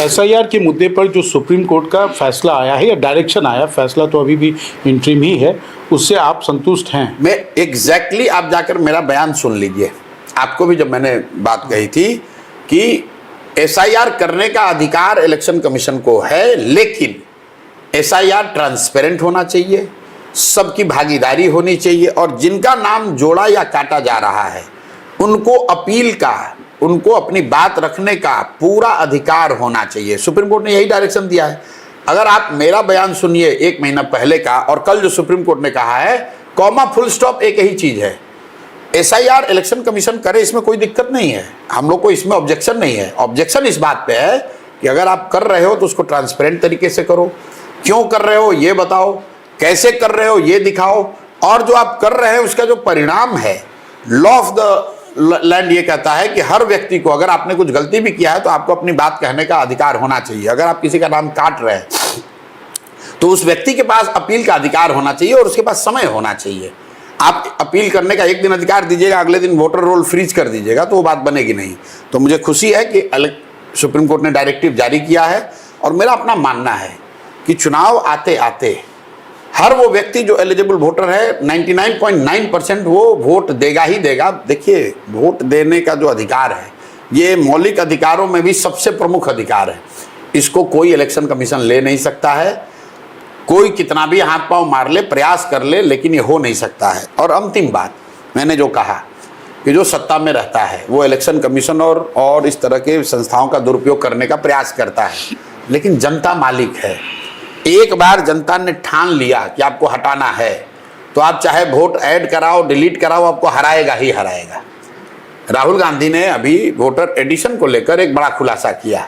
SIR के मुद्दे पर जो सुप्रीम कोर्ट का फैसला आया है या डायरेक्शन आया, फैसला तो अभी भी इंटरिम ही है, उससे आप संतुष्ट हैं? मैं एग्जैक्टली आप जाकर मेरा बयान सुन लीजिए। आपको भी जब मैंने बात कही थी कि एसआईआर करने का अधिकार इलेक्शन कमीशन को है, लेकिन एसआईआर ट्रांसपेरेंट होना चाहिए, सबकी भागीदारी होनी चाहिए, और जिनका नाम जोड़ा या काटा जा रहा है उनको अपील का, उनको अपनी बात रखने का पूरा अधिकार होना चाहिए। सुप्रीम कोर्ट ने यही डायरेक्शन दिया है। अगर आप मेरा बयान सुनिए 1 महीना पहले का और कल जो सुप्रीम कोर्ट ने कहा है, कॉमा फुल स्टॉप एक ही चीज है। एसआईआर इलेक्शन कमीशन करे, इसमें कोई दिक्कत नहीं है, हम लोग को इसमें ऑब्जेक्शन नहीं है। ऑब्जेक्शन इस बात पे है कि अगर आप कर रहे हो तो उसको ट्रांसपेरेंट तरीके से करो। क्यों कर रहे हो ये बताओ, कैसे कर रहे हो ये दिखाओ, और जो आप कर रहे हैं उसका जो परिणाम है, लॉ ऑफ द लैंड ये कहता है कि हर व्यक्ति को, अगर आपने कुछ गलती भी किया है तो आपको अपनी बात कहने का अधिकार होना चाहिए। अगर आप किसी का नाम काट रहे हैं तो उस व्यक्ति के पास अपील का अधिकार होना चाहिए और उसके पास समय होना चाहिए। आप अपील करने का 1 दिन अधिकार दीजिएगा, अगले दिन वोटर रोल फ्रीज कर दीजिएगा, तो वो बात बनेगी नहीं। तो मुझे खुशी है कि सुप्रीम कोर्ट ने डायरेक्टिव जारी किया है, और मेरा अपना मानना है कि चुनाव आते आते हर वो व्यक्ति जो एलिजिबल वोटर है 99.9% वो वोट देगा ही देगा। देखिए, वोट देने का जो अधिकार है ये मौलिक अधिकारों में भी सबसे प्रमुख अधिकार है। इसको कोई इलेक्शन कमीशन ले नहीं सकता है, कोई कितना भी हाथ पांव मार ले, प्रयास कर ले, लेकिन ये हो नहीं सकता है। और अंतिम बात, मैंने जो कहा कि जो सत्ता में रहता है वो इलेक्शन कमीशन और इस तरह के संस्थाओं का दुरुपयोग करने का प्रयास करता है, लेकिन जनता मालिक है। एक बार जनता ने ठान लिया कि आपको हटाना है तो आप चाहे वोट ऐड कराओ, डिलीट कराओ, आपको हराएगा ही हराएगा। राहुल गांधी ने अभी वोटर एडिशन को लेकर एक बड़ा खुलासा किया,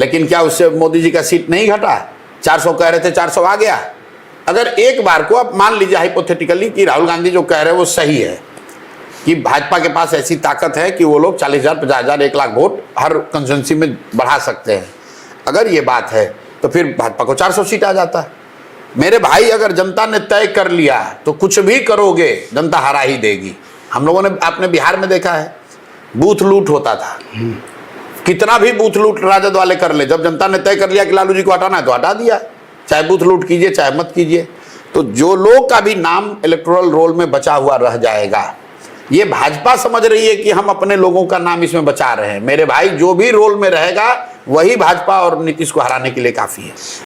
लेकिन क्या उससे मोदी जी का सीट नहीं घटा? 400 कह रहे थे, 400 आ गया। अगर एक बार को आप मान लीजिए हाइपोथेटिकली कि राहुल गांधी जो कह रहे हैं वो सही है, कि भाजपा के पास ऐसी ताकत है कि वो लोग 40,000, 50,000, 1 लाख वोट हर कंस्टिट्यूंसी में बढ़ा सकते हैं, अगर ये बात है तो फिर भाजपा को 400 सीट आ जाता। मेरे भाई, अगर जनता ने तय कर लिया तो कुछ भी करोगे जनता हरा ही देगी। हम लोगों ने, आपने बिहार में देखा है, बूथ लूट होता था, कितना भी बूथ लूट राजद वाले कर ले, जब जनता ने तय कर लिया कि लालू जी को हटाना है तो हटा दिया, चाहे बूथ लूट कीजिए चाहे मत कीजिए। तो जो लोग का भी नाम इलेक्टोरल रोल में बचा हुआ रह जाएगा, ये भाजपा समझ रही है कि हम अपने लोगों का नाम इसमें बचा रहे हैं। मेरे भाई, जो भी रोल में रहेगा वही भाजपा और नीतीश को हराने के लिए काफी है।